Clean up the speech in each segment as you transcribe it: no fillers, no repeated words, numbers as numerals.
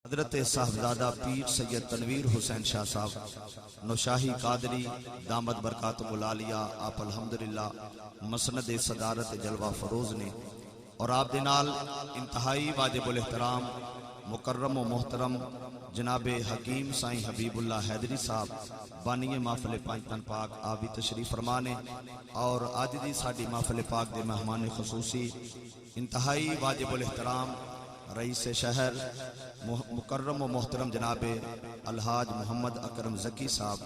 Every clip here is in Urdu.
حضرت صاحبزادہ پیر سید تنویر حسین شاہ صاحب نوشاہی قادری دامت برکاتہ العالیہ آپ الحمدللہ مسند صدارت جلوہ فروز نے اور آپ دے نال انتہائی واجب الاحترام مکرم و محترم جناب حکیم سائیں حبیب اللہ حیدری صاحب بانی محفل پانچتن پاک آپ بھی تشریف فرمانے اور آج دی ساڈی محفل پاک دے مہمان خصوصی انتہائی واجب الاحترام رئیس شہر مکرم و محترم جناب الحاج محمد اکرم زکی صاحب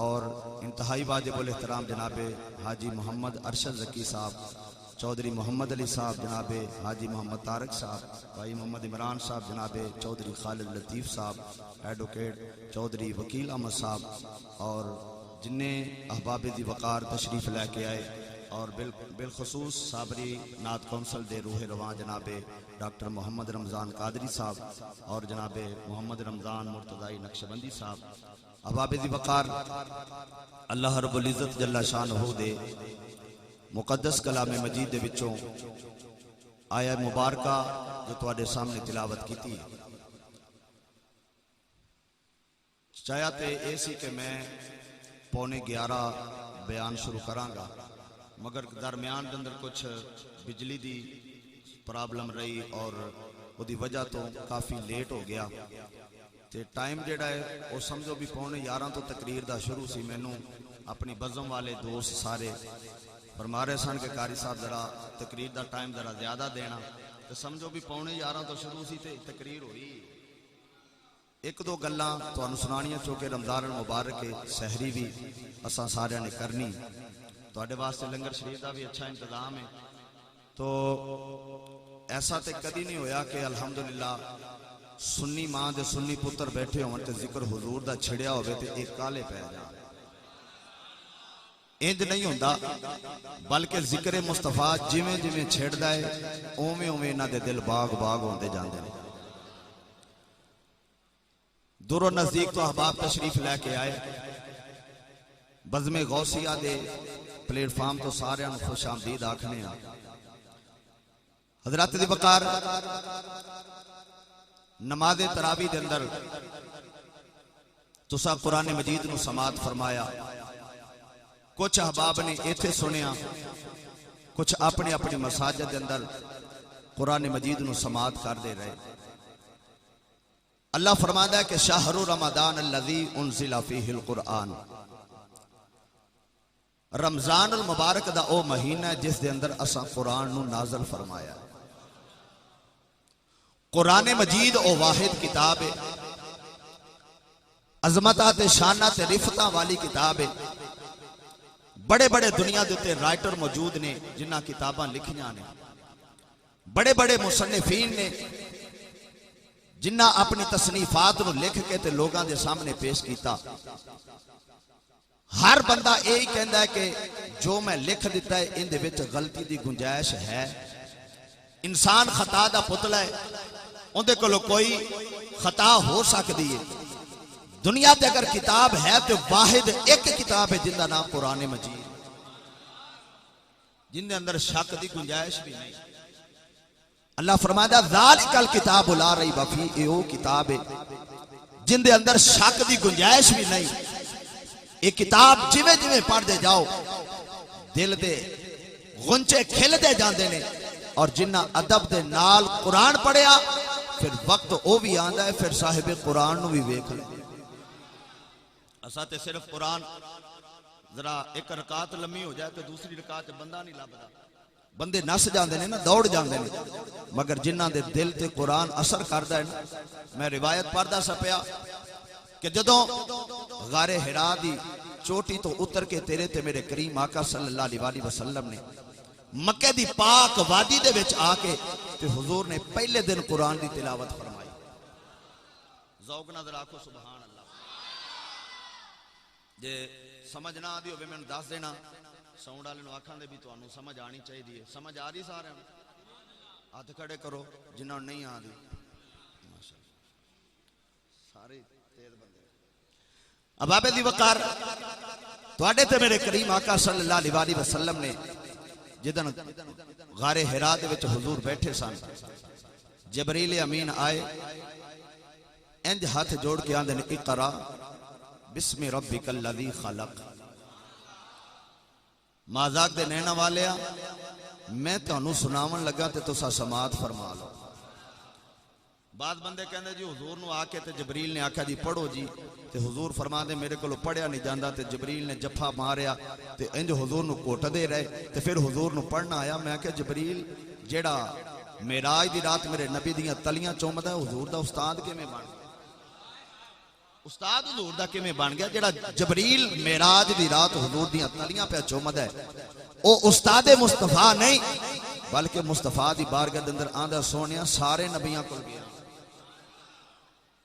اور انتہائی واجب الاحترام جناب حاجی محمد ارشد زکی صاحب، چودھری محمد علی صاحب جناب حاجی محمد طارق صاحب، بھائی محمد عمران صاحب جناب چودھری خالد لطیف صاحب، ایڈوکیٹ چودھری وکیل احمد صاحب اور جنہیں احباب دی وقار تشریف لے کے آئے اور بالخصوص صابری نعت کونسل دے روح رواں جناب ڈاکٹر محمد رمضان قادری صاحب اور جناب محمد رمضان مرتضائی نقشبندی صاحب، احباب دی وقار اللہ رب العزت جل شانہ دے مقدس کلام مجید دے وچوں آیا مبارکہ جو تواڈے سامنے تلاوت کیتی ہے، چاہیا تے ایسی کہ میں 11:15 بیان شروع کراں گا، مگر درمیان دے اندر کچھ بجلی دی پرابلم رہی اور وہ دی وجہ تو کافی لیٹ ہو گیا تے ٹائم جڑا ہے وہ سمجھو بھی 11:15 تو تقریر دا شروع سی، مینوں اپنی بزم والے دوست سارے فرما رہے سن کہ قاری صاحب ذرا تقریر دا ٹائم ذرا زیادہ دینا، تو سمجھو بھی 11:15 تو شروع سی تے تقریر ہوئی ایک دو گلاں تانوں سنانیاں چونکہ رمضان المبارک سحری بھی اساں سارے نے کرنی، تواڈے واسطے لنگر شریف دا بھی اچھا انتظام ہے، تو ایسا تے کدی نہیں ہویا کہ الحمدللہ سنی ماں دے سنی پتر بیٹھے ہون تے ذکر حضور دا چھڑیا ہوئے تے ایک کالے پہ جان، انج نہیں ہوندا بلکہ ذکر مصطفیٰ جویں جویں چھڑدا ہے اوویں اوویں انہاں دے دل باغ باغ ہوندے جاندے نے۔ دور و نزدیک تو احباب تشریف لے کے آئے، بزم غوثیہ دے پلیٹ فارم تو سارے ان خوش آمدید آکھنے ہیں۔ حضرات دی وقار نماز تراویح دے اندر تسا قرآن مجید نو سماعت فرمایا، کچھ احباب نے ایتھے سنیا، کچھ اپنے اپنی مساجد دے اندر قرآن مجید نو سماعت کر دے رہے۔ اللہ فرماتا ہے کہ شہر رمضان الذی انزل فیہ القرآن، رمضان المبارک دا او مہینہ ہے جس دے اندر اساں قرآن نو نازل فرمایا۔ قرآن مجید او واحد کتاب ہے، عظمتات شانات رفتہ والی کتاب ہے، بڑے بڑے دنیا دیتے رائٹر موجود نے جنہ کتاباں لکھیاں نے، بڑے بڑے مصنفین نے جنہ اپنی تصنیفات نو لکھ کے تے لوگاں دے سامنے پیش کیتا۔ ہر بندہ یہی کہندا ہے کہ جو میں لکھ دیتا ہے ان دے وچ غلطی دی گنجائش ہے، انسان خطا دا پتلا ہے، ان دے کولوں کوئی خطا ہو سکتی ہے۔ دنیا تے اگر کتاب ہے تو واحد ایک کتاب ہے جن دا نام قرآن مجید، جن دے اندر شک دی گنجائش بھی نہیں۔ اللہ فرماتا ہے ذالک الکتاب لا ریب فیہ، وہ کتاب ہے جن دے اندر شک دی گنجائش بھی نہیں۔ ایک کتاب جویں جویں پڑھ دے جاؤ دل دے غنچے کھل دے جاندے نے، اور جنہ ادب دے نال قرآن پڑھیا پھر وقت او بھی آندا ہے پھر صاحب قرآن نو بھی ویکھ لے۔ اسا تے صرف قرآن ذرا ایک رکعت لمبی ہو جائے تو دوسری رکعت بندہ نہیں لبدا، بندے نس جاندے نے نا، دوڑ جاندے نے، مگر جنہ دے دل تے قرآن اثر کردا ہے نا۔ میں روایت پڑھدا سپیا کہ جدوں غار حرا دی چوٹی تو اتر کے تیرے تے میرے کریم آقا صلی اللہ علیہ وسلم نے مکہ دی پاک وادی دے وچ آ کے تے حضور نے پہلے دن قرآن دی تلاوت فرمائی۔ ذوق نظر آکھو سبحان اللہ۔ جے سمجھ نہ آدی ہوئے میں نے دس دینا، ساؤنڈ والے نو آکھاں دے بھی تانوں سمجھ آنی چاہیے۔ سمجھ آ رہی سارے ہاتھ کھڑے کرو جنہاں نہیں آ دی، سارے تیز بندے۔ اباب دی وقار تواڈے تے میرے کریم آقا صلی اللہ علیہ وسلم نے جدن غار حرا دے وچ حضور بیٹھے سن، جبریل امین آئے انج ہاتھ جوڑ کے آندے نے اقرا بسم ربک الذی خلق. مازاق دے نینا والیا میں تانوں سناون لگا تے تسا سماعت فرما لو. بعض بندے کہندے جی حضور نو آ کے تے جبریل نے آکھا جی پڑھو جی تے حضور فرما دے میرے کولوں پڑھیا نہیں جاندا تے جبریل نے جفا ماریا تے انج حضور نو کوٹ دے رہے تے پھر حضور نو پڑھنا آیا. میں کہ جبریل جیڑا معراج دی رات میرے نبی دیاں تلیاں چومدا ہے حضور دا استاد کیویں بن گیا؟ استاد حضور دا کیویں بن گیا جیڑا جبریل معراج دی رات حضور دیاں تلیاں پہ چومدا ہے او استاد مصطفیٰ نہیں بلکہ مصطفیٰ دی بارگاہ دے اندر آندا سونیا سارے نبیاں کول گیا,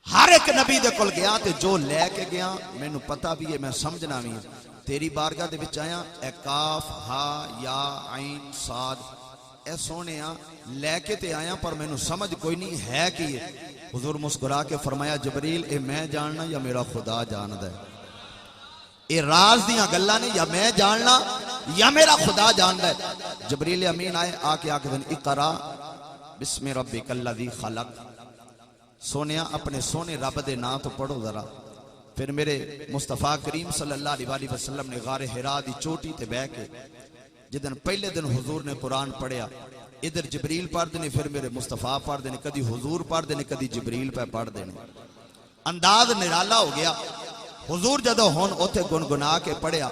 ہر ایک نبی دے کول گیا تے جو لے کے گیا مینوں پتہ بھی ہے میں سمجھنا بھی تیری بارگاہ دے وچ آیا اے کاف ہا یا عین صاد اے سونیا لے کے تے آیا پر مینوں سمجھ کوئی نہیں ہے کی ہے. حضور مسکرا کے فرمایا جبریل اے میں جاننا یا میرا خدا جاندا ہے؟ اے راز دیاں گلاں نے یا میں جاننا یا میرا خدا جاندا ہے. جبریل امین آئے آ کے دن اقرا بسم ربک الذی خلق. سونیا اپنے سونے رب دے نام تو پڑھو ذرا. پھر میرے مصطفیٰ کریم صلی اللہ علیہ وسلم نے غار حرا دی چوٹی تے بیٹھ کے جدن پہلے دن حضور نے قرآن پڑھیا ادھر جبریل پڑھ دینے پھر میرے مصطفیٰ پڑھ دینے کدی حضور پڑھ دینے کدی جبریل پہ پڑھ دینے. انداز نرالا ہو گیا. حضور جدو ہون اوتھے گنگنا کے پڑھیا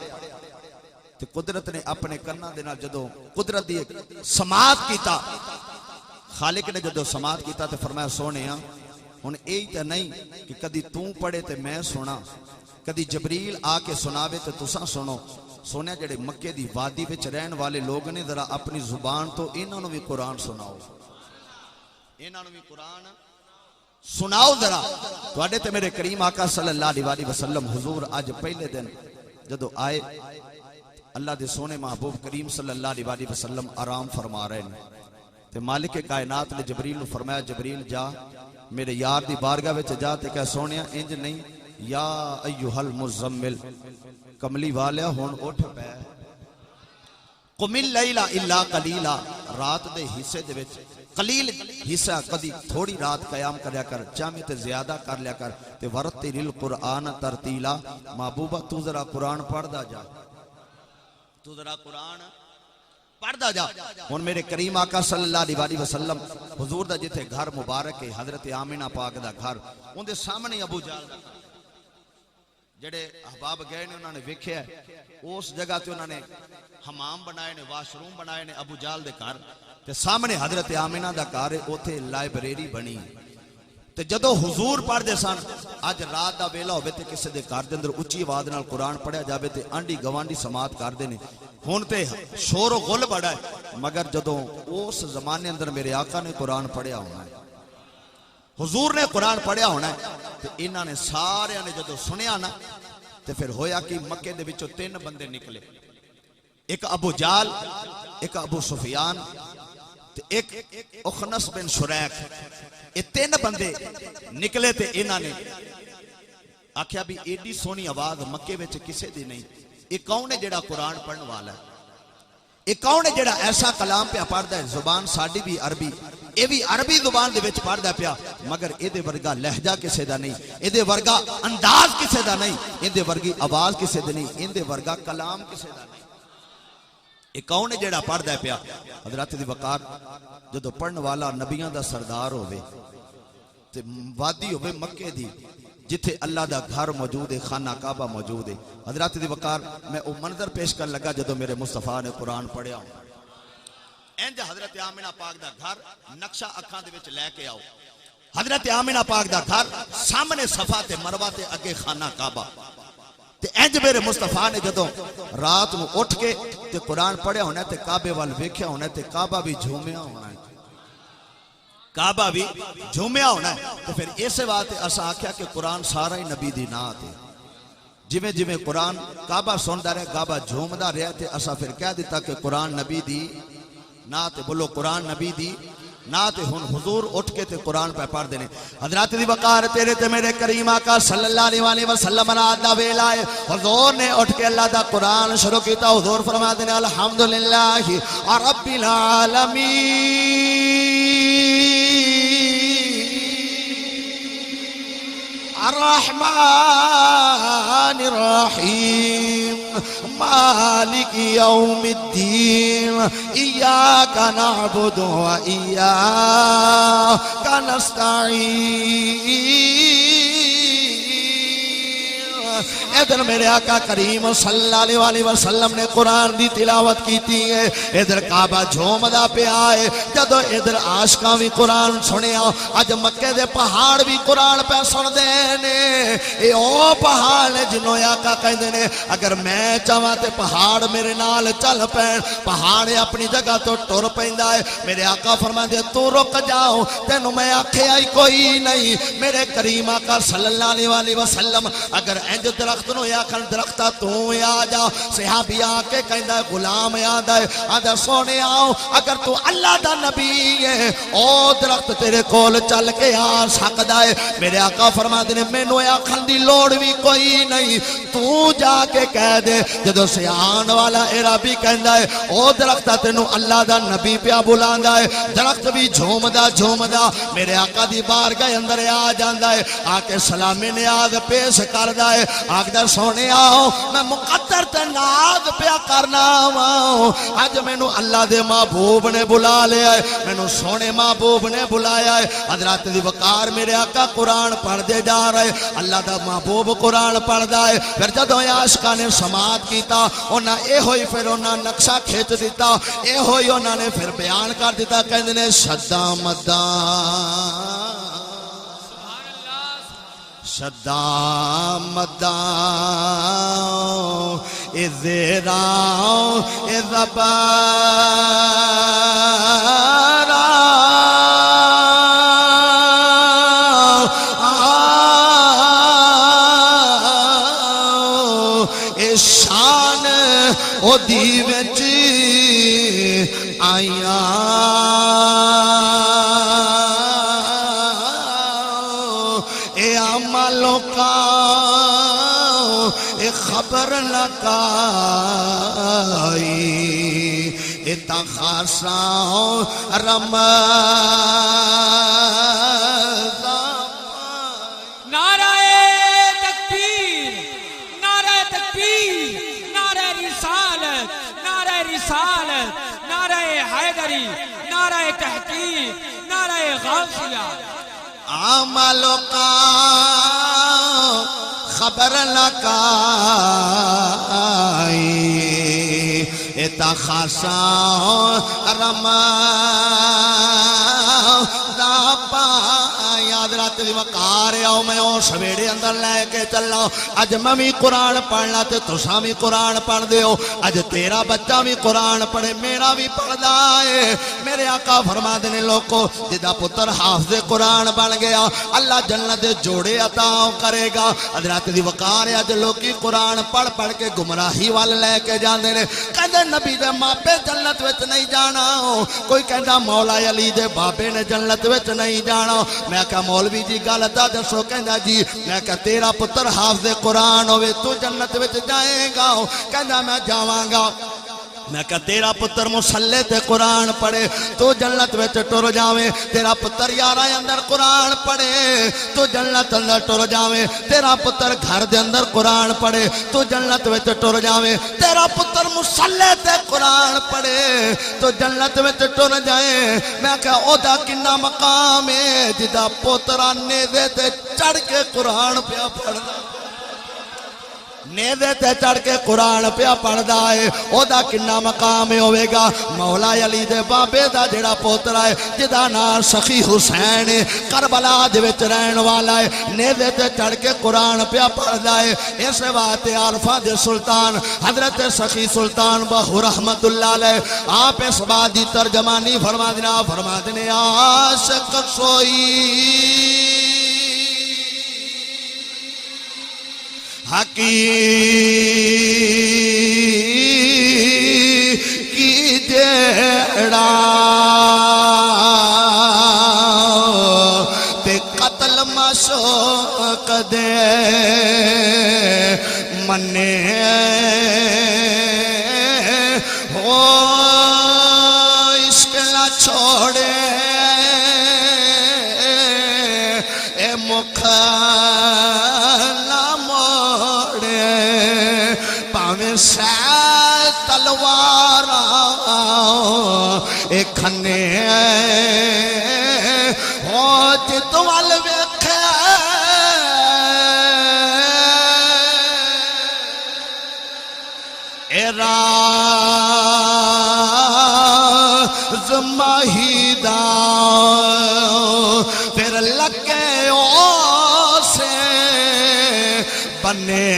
تے قدرت نے اپنے کناں دے نال جدو قدرت دی سماعت کیتا خالق نے جدو سماعت کیتا تے فرمایا سونیا ہن ایہی تے نہیں کہ کدی توں پڑھے تے میں سنا کدی جبریل آ کے سناوے تے تساں سنو. سونے جڑے مکے دی وادی وچ رہن والے لوگ نے ذرا اپنی زبان تو انہاں نوں بھی قرآن سناؤ, انہاں نوں بھی قرآن سناؤ ذرا. تواڈے تے میرے کریم آقا صلی اللہ علیہ وسلم حضور اج پہلے دن جدو آئے اللہ دے سونے محبوب کریم صلی اللہ علیہ وسلم آرام فرما رہے ہیں تے مالک کائنات نے جبریل نو فرمایا جبریل جا میرے یار دی بارگاہ وچ جا تے کہ سونیا انج نہیں یا ایھا المزمل کملی والیا ہون اٹھ پے قم اللیل الا قلیلا رات دے حصے دے وچ قلیل حصہ کدی تھوڑی رات قیام کریا کر چاہے تے زیادہ کر لیا کر تے ورتل القرآن ترتیلا. محبوبہ تو ذرا قرآن پڑھدا جا, تو ذرا قرآن پڑھدا جا. ہن میرے کریم آقا صلی اللہ علیہ وسلم حضور دا جتھے گھر مبارک ہے حضرت آمینہ پاک دا گھر اون دے سامنے ابو جہل دا جڑے احباب گئے نے انہوں نے ویکھیا ہے اس جگہ تے انہوں نے حمام بنائے نے واش روم بنائے نے ابو جہل دے گھر تے سامنے حضرت آمینہ دا گھر ہے اوتھے لائبریری بنی تے جدو حضور پڑھ دے سن اج رات دا ویلا ہوے تے کسے دے گھر دے اندر اونچی آواز نال قرآن پڑھیا جاوے تے آنڈی گوانڈی سماعت کردے نے. ہن تے شور و غل بڑا ہے مگر جدو اس زمانے اندر میرے آقا نے قرآن پڑھیا ہونا ہے حضور نے قرآن پڑھیا ہونا ہے تے انہاں نے سارے نے جدو سنیا نا تے پھر ہویا کہ مکے دے وچوں 3 بندے نکلے, ایک ابو جہل ایک ابو سفیان تے ایک اخنس بن شریک. یہ 3 بندے نکلے تے انہاں نے آکھیا بھی ایڈی سونی آواز مکے وچ کسے دی نہیں, یہ کون ہے جڑا قرآن پڑھن والا ہے, یہ کون ہے جڑا ایسا کلام پہ پڑھدا ہے زبان ساڈی بھی عربی اے بھی عربی زبان دے وچ پڑھدا پیا مگر اے دے ورگا لہجہ کسے دا نہیں, اے دے ورگا انداز کسے دا نہیں, اے دے ورگی آواز کسے دی نہیں, اے دے ورگا کلام کسے دا نہیں. یہ کون ہے جڑا پڑھدا ہے پیا؟ حضرت دی وقار جدو پڑھن والا نبیاں دا سردار ہوئے تے وادی ہوئے مکے دی جتھے اللہ دا گھر موجود ہے خانہ کعبہ موجود ہے. حضرت دی وقار میں او منظر پیش کر لگا جدو میرے مصطفیٰ نے قرآن پڑھیا انج حضرت آمینہ پاک دا گھر نقشہ اکھاں دے وچ لے کے آؤ. حضرت آمینہ پاک دا گھر سامنے صفا تے مروہ تے اگے خانہ کعبہ تے انج میرے مصطفیٰ نے جدو رات نو اٹھ کے تے قرآن پڑھیا ہونا تے کعبے وال ویکھیا ہونا تے کعبہ بھی جھومیا ہونا ہے, کعبہ بھی جھومیا ہونا ہے. تو پھر اس واسطے اسا آکھیا کہ قرآن سارا ہی نبی دی نعت ہے. جویں جویں قرآن کعبہ سندا رہے کعبہ جھومدا رہے تے اسا پھر کہہ دیتا کہ قرآن نبی دی نعت. بولو قرآن نبی دی نعت. ہن حضور اٹھ کے تے قرآن پہ پڑھ دینے. حضرات دی وقار تیرے تے میرے کریم آقا صلی اللہ علیہ وسلم رات دا ویلا ہے حضور نے اٹھ کے اللہ دا قرآن شروع کیتا. حضور فرما دینے الحمدللہ رب العالمین. الرحمن الرحیم مالک یوم الدین ایاک نعبد و ایاک نستعین۔ ادھر میرے آقا کریم صلی اللہ علیہ وسلم نے قرآن دی تلاوت کیتی ہے، ادھر کعبہ جھومدا پیا ہے، جدو ادھر عاشقاں بھی قرآن سنیا، اج مکے دے پہاڑ بھی قرآن پہ سن دے نے۔ اے او پہاڑ جنوں آقا کہندے نے اگر میں چاہواں تے پہاڑ میرے نال چل پین، پہاڑ اپنی جگہ تو ٹر پیندا ہے۔ میرے آقا فرماندے تو رک جاؤ، تینوں میں آکھیا ہی کوئی نہیں۔ میرے کریم آقا صلی اللہ علیہ وسلم اگر انج درخت نو آکھن درختہ تو آ جا، صحابی آ کے کہندا ہے غلام یاد ہے، آدھا سونے آؤ اگر تو اللہ دا نبی ہے او درخت تیرے کول چل کے آ سکدا ہے۔ میرے آقا فرماتے نے مینوں آکھن دی لوڑ بھی کوئی نہیں، تو جا کے کہہ دے جدو سیان والا عربی کہندا ہے او درخت تینوں اللہ دا نبی پیا بلاندا ہے، درخت بھی جھومدا جھومدا میرے آقا دی بارگاہ اندر آ جاندا ہے، آ کے سلام نیاز پیش کردا ہے، آگدر سونے آؤ میں مقدر تے ناز پیا کرنا آؤ، آج میں نو اللہ دے محبوب نے بلا لیا ہے، میں نو سونے محبوب نے بلایا ہے۔ حضرات دی وقار میرے آقا قرآن پڑھ دے جا رہے، اللہ دا محبوب قرآن پڑھ دا ہے۔ پھر جدو عاشقاں نے سماعت کیتا انہاں اے ہوئی پھر انہاں نقشہ کھینچ دیتا، اے ہوئی انہاں نے پھر بیان کر دیتا، کہندے نے شدہ مدان شدہ مدان ازراؤ ازبارا شان او دیوچ آیاں خبر لکائی اتا خاصاں رمضان۔ نعرہ تکبیر، نعرہ تکبیر، نعرہ رسالت، نعرہ رسالت، نعرہ حیدری، نعرہ تحقیق، نعرہ غوثیہ۔ عملوں کا خبر لکائی اتا خاصاں رمضان پائی۔ حضرات دی وقار آؤ میں او سویڑے اندر لے کے چلا، اج میں بھی قرآن پڑھنا تے تساں بھی قرآن پڑھ دیو، اج تیرا بچہ بھی قرآن پڑھے میرا بھی پڑھدا ہے۔ میرے آقا فرما دینے لوگو جدا پتر حافظ قرآن بن گیا اللہ جنت دے جوڑے عطا کرے گا۔ حضرات دی وقار اج لوکی قرآن پڑھ پڑھ کے گمراہی وال لے کے جاندے نے، کہندے نبی دے ماپے جنت وچ نہیں جانا، کوئی کہندا مولا علی دے بابے نے جنت وچ نہیں جانا۔ میں کہا مولوی جی گل تا دسو، کہندا جی میں کہا تیرا پتر حافظ قرآن ہوئے تو جنت وچ جائے گا، کہندا میں جاواں گا۔ میں کہا تیرا پتر مسلح تے قرآن پڑھے تو جنت وچ ٹر جاویں، تیرا پتر یارہ اندر قرآن پڑھے تو جنت اندر ٹر جاویں، تیرا پتر گھر دے اندر قرآن پڑھے تو جنت وچ ٹر جاویں، تیرا پتر مسلح تے قرآن پڑھے تو جنت وچ ٹر جائیں۔ میں کہا او دا کنا مقام ہے جدا پوترا نیزے تے چڑھ کے قرآن پیا پڑھدا، نیزے تے چڑھ کے قرآن پیا پڑھدا ہے، او دا کنا مقام ہوئے گا۔ مولا علی دے بابے دا جڑا پوترا ہے جدا نام سخی حسین کربلا دے وچ رہن والا ہے، نیزے تے چڑھ کے قرآن پیا پڑھدا ہے۔ اس بات عارفہ دے سلطان حضرت سخی سلطان بہو رحمت اللہ علیہ آپ اس بات دی ترجمانی فرما دینے عاشق سوئی حقیقی جیڑا تے قتل مشوق دے منے ہو عشق نہ چھوڑے اے مکھ نہ موڑے پاویں سہ تلوارا اے کھنے ہو جت وال ویکھے اے راز مہیدہ پھر لگے سے بنے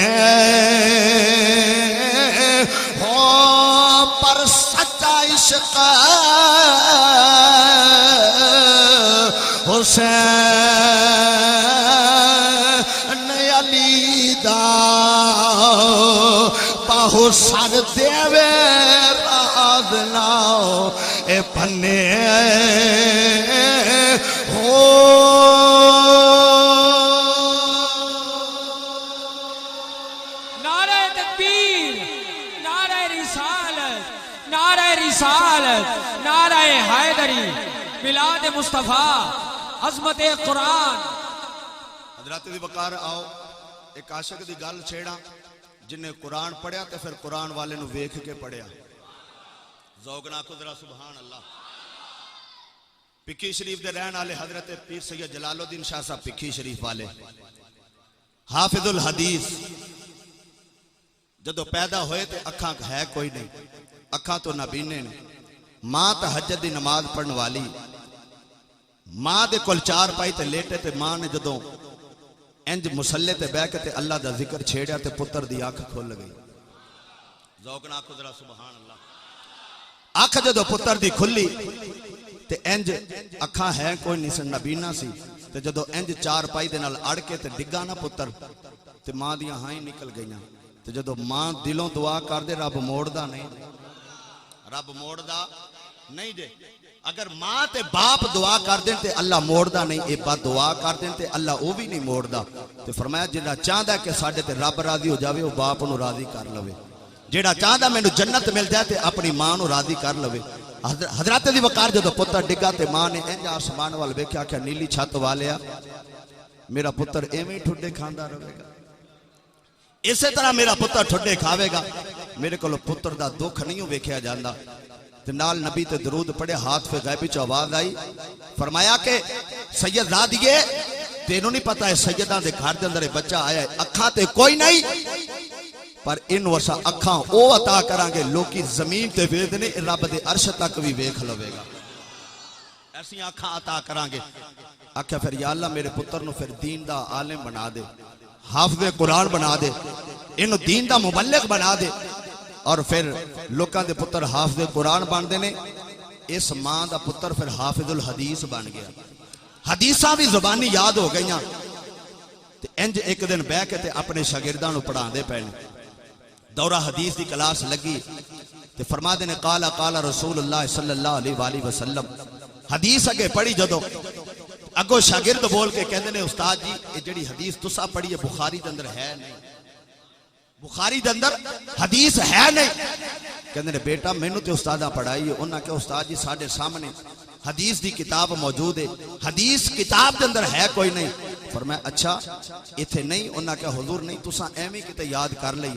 ہو پر سچا عشق حسین علی دا باہو سر دیوے راز ناؤ اے پنے ہو نعرہ تکبیر، نعرہ رسالت، نعرہ رسالت، نعرہ حیدری، میلاد مصطفیٰ، عظمت قرآن۔ حضرات دی وقار آؤ ایک عاشق دی گل چھیڑا جن نے قرآن پڑھیا تے پھر قرآن والے نو ویکھ کے پڑھیا، ذوق نہ کو ذرا سبحان اللہ۔ پکی شریف دے رہن والے حضرت پیر سید جلال الدین شاہ صاحب پکی شریف والے حافظ الحدیث جدو پیدا ہوئے تے اکھاں ہے کوئی نہیں، اکھاں تو نابینے نے، ماں تہجد دی نماز پڑھن والی، ماں دے کول چار پائی تے لیٹے تے ماں نے جدو انج مسلے تے بیٹھ کے تے اللہ دا ذکر چھیڑیا تے پتر دی آنکھ کھل گئی، ذوق نہ کو ذرا سبحان اللہ۔ آنکھ جدو پتر دی کھلی تے انج اکھاں ہے کوئی نہیں سن نبینا سی تے جدو انج چار پائی دے نال اڑ کے تے ڈگا نہ پتر تے ماں دیاں ہائیں نکل گئیاں تے جدو ماں دلوں دعا کر دے رب موڑ دا نہیں، رب موڑ دا نہیں دے۔ اگر ماں تے باپ دعا کر دیں تے اللہ موڑ دا نہیں، اے با دعا کر دیں تے اللہ او بھی نہیں موڑ دا۔ تے فرمایا جنہا چاہدہ ہے کہ ساڑھے تے رب راضی ہو جاوے وہ باپ نو راضی کر لوے، جنہا چاہدہ میں نو جنت مل جائے تے اپنی ماں نو راضی کر لوے۔ حضرات دی وقار جدو پتر ڈگا تے ماں نے انجا آسمان وال بیکھیا کہ نیلی چھت والیا میرا پتر ایویں ٹھڈے کھاندہ رہے گا، اسی طرح میرا پتر ٹھڈے کھاوے گا، میرے کو پتر دا دکھ نہیں ہو بیکھیا جاندہ۔ تے نال نبی تے درود پڑھے، ہاتھ پہ غیبی چو آواز آئی، فرمایا کہ سید زادیے تینوں نہیں پتا ہے سیدہ دے گھر دے اندر بچہ آیا ہے، اکھاں تے کوئی نہیں پر ان وسا اکھاں او عطا کرانگے لوکی زمین تے ویدنے رب دے عرش تک بھی ویکھ لوے گا، ایسی اکھاں عطا کرانگے۔ آکھا پھر یا اللہ میرے پتر نو پھر دین دا عالم بنا دے، حافظ قرآن بنا دے، انو دین دا مبلغ بنا دے، اور پھر لوکاں دے پتر حافظ قرآن بن دینے۔ اس ماں دا پتر پھر حافظ الحدیث بن گیا، حدیثاں بھی زبانی یاد ہو گئیاں۔ انج ایک دن بہ کے تے اپنے شاگرداں نو پڑھا دے پہنے، دورہ حدیث دی کلاس لگی تے فرما دینے قال رسول اللہ صلی اللہ علیہ وآلہ وسلم۔ حدیث اگے پڑھی جدو اگو شاگرد بول کے کہندے نے استاد جی یہ جڑی حدیث تسا پڑھی ہے بخاری دے اندر ہے نہیں، بخاری دے اندر حدیث ہے نہیں۔ کہندے نے بیٹا مینوں تے استاداں پڑھائی ہے، انہاں کہ استاد جی ساڈے سامنے حدیث دی کتاب موجود ہے، حدیث کتاب دے اندر ہے کوئی نہیں۔ فرمایا اچھا ایتھے نہیں، انہاں کہ حضور نہیں تساں ایویں کتے یاد کر لئی۔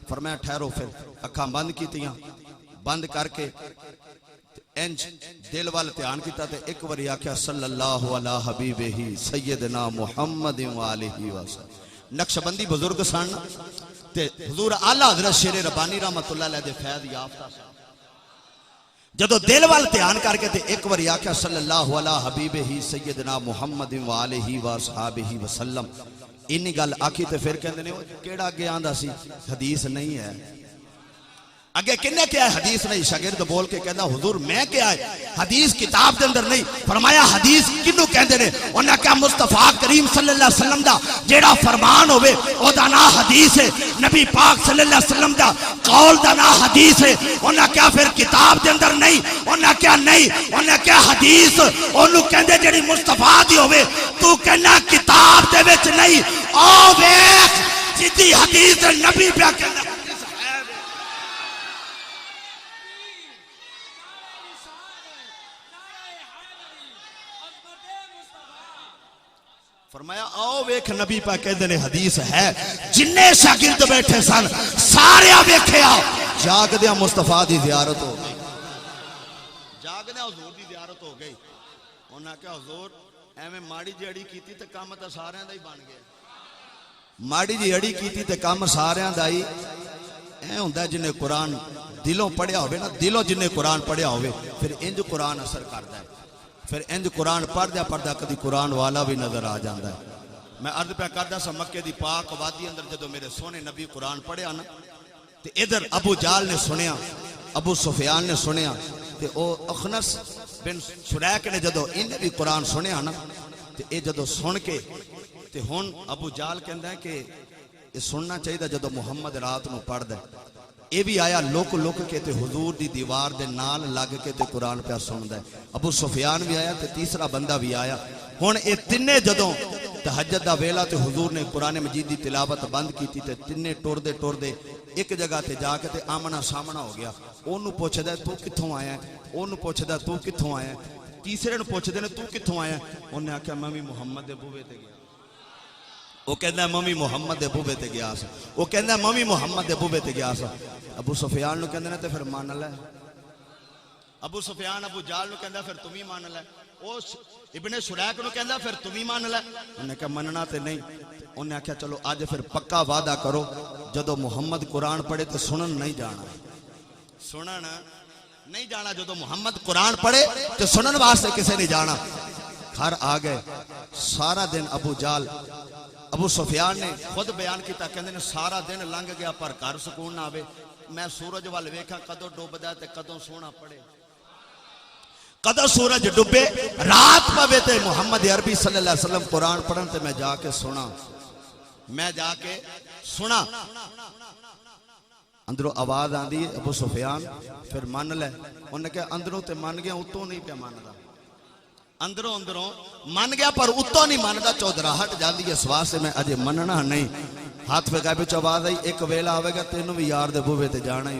فرمایا ٹھہرو، پھر اکھاں بند کیتیاں، بند کر کے انج دل وال دھیان کیتا تے ایک واری آکھیا صلی اللہ علی حبیبہ سیدنا محمد وآلہ وسلم۔ نقشبندی بزرگ سن تے حضور اعلیٰ حضرت شیر ربانی رحمت اللہ علیہ دے فیض یافتہ سن، جدو دل وال دھیان کر کے تے ایک واری آکھیا صلی اللہ علی حبیبہ سیدنا محمد وآلہ وصحابہ وسلم۔ انی گل آکھی تے پھر کہندے نے کیڑا اگے آندا سی حدیث نہیں ہے، اگے کنے کیا ہے حدیث نہیں۔ شاگرد بول کے کہندا حضور میں کیا ہے حدیث کتاب دے اندر نہیں۔ فرمایا حدیث کنوں کہندے نے؟ انہاں کہا مصطفیٰ کریم صلی اللہ علیہ وسلم دا جیڑا فرمان ہوئے او دا نا حدیث ہے، نبی پاک صلی اللہ علیہ وسلم دا قول دا نا حدیث ہے۔ انہاں کہا پھر کتاب دے اندر نہیں، انہاں کہا نہیں، انہاں کہا حدیث انہوں کہندے جیڑی مصطفیٰ دی ہوئے، تو کہنا کتاب دے وچ نہیں، آو ویکھ جدی حدیث نبی پہ کہنا۔ فرمایا آؤ ویکھ نبی پاک کہندے نے حدیث ہے جننے شاگرد بیٹھے سن سارے ویکھیا جاگدیاں مصطفیٰ دی زیارت ہو گئی جاگدیاں حضور دی زیارت ہو گئی انہاں کہا حضور ایویں ماڑی جی اڑی کیتی تے کام تے ساریاں دا ہی بن گیا ماڑی جی اڑی کیتی تے کام ساریاں دا ہی اے ہوندا جنے قرآن دلوں پڑھیا ہوئے نا دلوں جنے قرآن پڑھیا ہوئے پھر انج قرآن اثر کردا ہے پھر انج قرآن پڑھدا کدی قرآن والا بھی نظر آ جاندا ہے میں عرض پہ کردا سا مکے دی پاک وادی اندر جدو میرے سونے نبی قرآن پڑھیا نا تے ادھر ابو جال نے سنیا ابو سفیان نے سنیا تے او اخنس بن سریک نے جدو انہیں بھی قرآن سنیا نا تے اے جدو سن کے تے ہن ابو جال کہندا ہے کہ یہ سننا چاہیے جدو محمد رات نو پڑھ دے اے بھی آیا لوک لوک کے تے حضور دی دیوار دے نال لگ کے تے قرآن پہ سندا ہے ابو سفیان بھی آیا تے تیسرا بندہ بھی آیا ہن اے تینے جدوں تہجد دا ویلا تے حضور نے قرآن مجید دی تلاوت بند کیتی تے تینے ٹر دے ایک جگہ تے جا کے تے آمنا سامنا ہو گیا اونوں پوچھدا ہے تو کتھوں آیا ہے اونوں پوچھدا تو کتھوں آیا ہے تیسرے نوں پوچھدے نے تو کتھوں آیا ہے انہیں آکھیا میں بھی محمد دے بوے تے گیا وہ کہندا ہے ممی محمد دے بوے تے گیا سا وہ کہندا ہے ممی محمد دے بوے تے گیا سا ابو سفیان نو کہندے نے تے پھر مان لے ابو سفیان ابو جال نو کہندا پھر تم ہی مان لے او ابن سریک نو کہندا پھر تم ہی مان لے انہوں نے کہا مننا تے نہیں انہوں نے کہا چلو آج پھر پکا وعدہ کرو جدو محمد قرآن پڑھے تو سنن نہیں جانا سنن نہیں جانا جدو محمد قرآن پڑھے تو سنن واسطے کسے نہیں جانا گھر آ گئے سارا دن ابو جال ابو سفیان نے خود بیان کیتا کہندے نے سارا دن لنگ گیا پر گھر سکون نہ آوے میں سورج وال ویکھاں کدوں ڈوبدا تے کدوں سونا پڑے کدوں سورج ڈوبے رات پوے تے محمد عربی صلی اللہ علیہ وسلم قرآن پڑھن تے میں جا کے سنا اندروں آواز آندی ہے ابو سفیان پھر مان لے انہوں نے کہا اندروں تے مان گیا اتوں نہیں پہ ماندا اندروں مان گیا پر اتوں نہیں ماندا چودراہٹ جاندی ہے سوا سے میں اجے مننا نہیں ہاتھ پہ گئے پچھو آواز آئی ایک ویلا آوے گا تینوں بھی یار دے بوے تے جانا ہی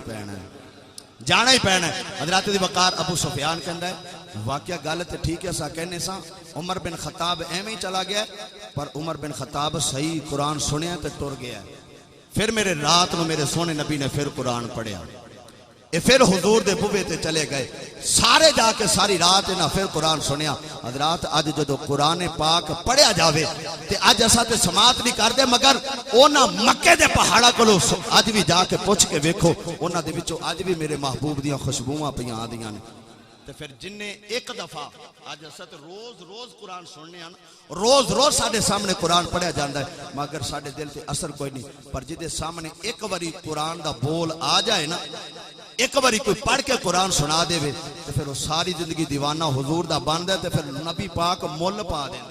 پینا ہے حضرات دی وقار ابو سفیان کہندا ہے واقعہ گل تے ٹھیک ہے سا کہنے سا عمر بن خطاب ایویں ہی چلا گیا پر عمر بن خطاب صحیح قرآن سنیا تے ٹر گیا پھر میرے رات نو میرے سونے نبی نے پھر قرآن پڑھیا پھر حضور دے بوے تے چلے گئے سارے جا کے ساری رات انہاں پھر قرآن سنیا حضرات اج جدو قرآن پاک پڑھیا جاوے تے اج اساں تے سماعت نہیں کردے مگر اونا مکے دے پہاڑا کولو اج بھی جا کے پوچھ کے ویکھو اونا دے وچوں اج بھی میرے محبوب دیاں خوشبوواں پیاں آندیاں نے تے پھر جن نے ایک دفعہ آج اساں تے روز قرآن سننے ہیں روز ساڈے سامنے قرآن پڑھیا جاندا ہے مگر ساڈے دل تے اثر کوئی نہیں پر جدے سامنے ایک واری قرآن دا بول آ جائے نا ایک باری کوئی پڑھ کے قرآن سنا دے تو پھر وہ ساری زندگی دیوانہ حضور دا بن دے تو پھر نبی پاک مول پا دیں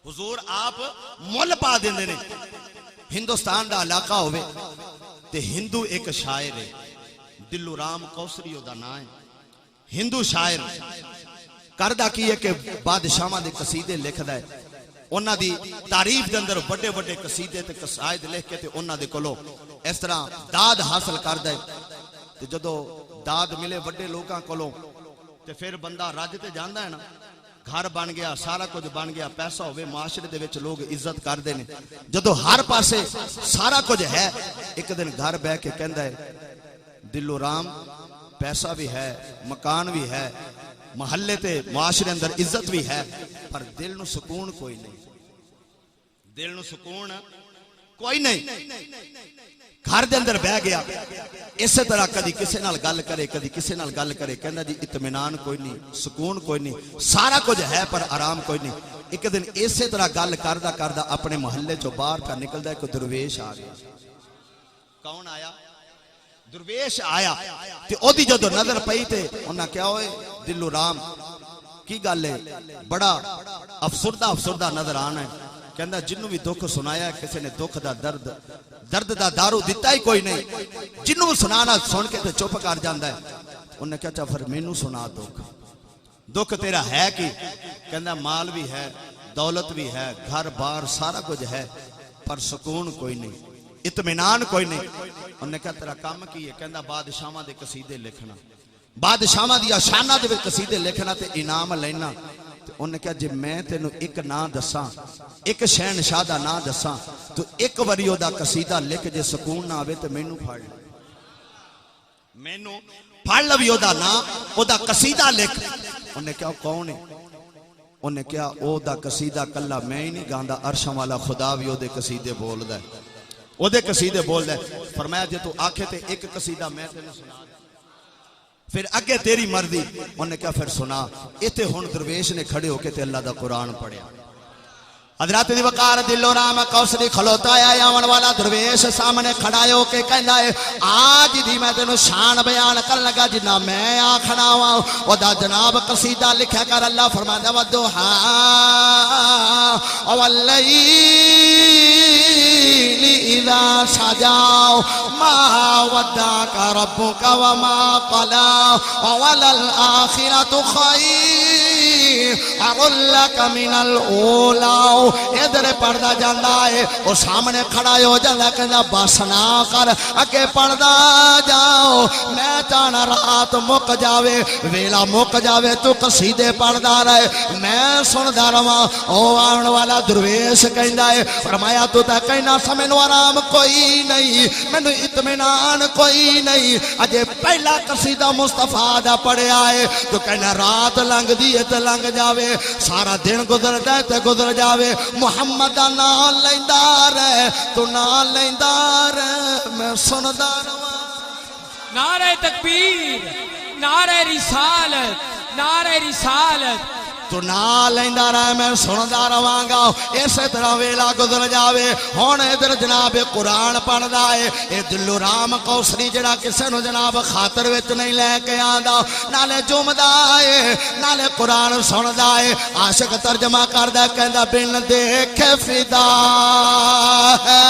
حضور آپ مول پا دیں ہندوستان دا علاقہ ہوئے تے ہندو ایک شاعر ہے دلو رام کوسری دا نام ہے ہندو شاعر کردہ کی ہے کہ بادشاہاں دے قصیدے لکھ دا ہے انہاں دی تعریف دے اندر بڑے بڑے قصیدے تے قصائد لکھ کے تے انہاں دے کولو اس طرح داد حاصل کردا ہے تے جدو داد ملے بڑے لوکاں کولو تے پھر بندہ رج تے جاندا ہے نا گھر بن گیا سارا کچھ بن گیا پیسہ ہوئے معاشرے دے وچ لوگ عزت کردے نے جدو ہر پاسے سارا کچھ ہے ایک دن گھر بہ کے کہندا ہے دلو رام پیسہ بھی ہے مکان بھی ہے محلے تے معاشرے اندر عزت بھی ہے پر دل نو سکون کوئی نہیں دل نو سکون کوئی نہیں گھر دے اندر بہ گیا اسی طرح کدی کسے نال گل کرے کدی کسے نال گل کرے کہندا جی اطمینان کوئی نہیں سکون کوئی نہیں سارا کچھ ہے پر آرام کوئی نہیں ایک دن اسی طرح گل کردا اپنے محلے چوں باہر کا نکلدا ایک درویش آ گیا کون آیا درویش آیا تے او دی جدو نظر پئی تے انہاں کیا ہوئے دلو رام کی گل ہے بڑا افسردہ نظر آنا ہے کہندا جنوں بھی دکھ سنایا کسی نے دکھ دا درد دا دارو دیتا ہی کوئی نہیں جنوں سنانا سن کے تے چپ کر جاندا ہے انہوں نے کہا چا پھر مینوں سنا دکھ تیرا ہے کی کہندا مال بھی ہے دولت بھی ہے گھر بار سارا کچھ ہے پر سکون کوئی نہیں اطمینان کوئی نہیں انہوں نے کہا تیرا کام کی ہے کہندا بادشاہاں دے قصیدے لکھنا بادشاہاں دی شاناں دے قصیدے لکھنا تے انعام لینا انہیں کہا جی میں تینوں ایک نا دساں ایک شہنشاہ دا نا دساں تو ایک وری او دا قصیدہ لکھ جے سکون نہ آوے تو مینوں پھڑ لے مینوں پھڑ لوی او دا نا او دا قصیدہ لکھ انہیں کہا کون ہے انہیں کہا او دا قصیدہ کلا میں ہی نہیں گاندا عرشاں والا خدا بھی او دے قصیدے بول دے او دے قصیدے بول دے فرمایا جے تو آکھے تے ایک قصیدہ میں تینوں سنا پھر اگے تیری مرضی انہیں کہا پھر سنا ایتھے ہن درویش نے کھڑے ہو کے تے اللہ دا قرآن پڑھیا حضرات دی وقار دلو رام کوثری کھلوتا ہے آون والا درویش سامنے کھڑا ہو کے کہندا ہے آج دی میں تینوں شان بیان کر لگا جنہ میں آکھنا وا او دا جناب قصیدہ لکھیا کر اللہ فرماندا ودھا واللیل اذا سجا ما ودعك ربك وما قلى وللآخرة خير لك من الأولى ادھر پڑھدا جاندا ہے او سامنے کھڑا ہو جاندا کہندا بس نہ کر اگے پڑھدا جاؤ میں چاہنا رات مک جاوے ویلا مک جاوے تو قصیدے پڑھدا رہے میں سندا رہواں او آن والا درویش کہندا ہے فرمایا تو تے کہنا سمینوں آرام کوئی نہیں مینوں اطمینان کوئی نہیں اجے پہلا قصیدہ مصطفیٰ دا پڑھیا ہے تو کہنا رات لنگ دی تے لنگ جاوے سارا دن گزر جائے تے گزر جاوے محمد دا نام لیندا رہے تو نام لیندا رہے میں سندا رہواں نعرہ تکبیر نعرہ رسالت نعرہ رسالت تو نہ لیندا رہے میں سندا رہواں گا اسی طرح ویلا گزر جاوے ہن ادھر جناب قرآن پڑھدا ہے اے دلو رام کوثری جڑا کسے نو جناب خاطر وچ نہیں لے کے آندا نالے جمدا ہے نالے قرآن سندا ہے عاشق ترجمہ کردا کہندا بن دیکھے فدا ہے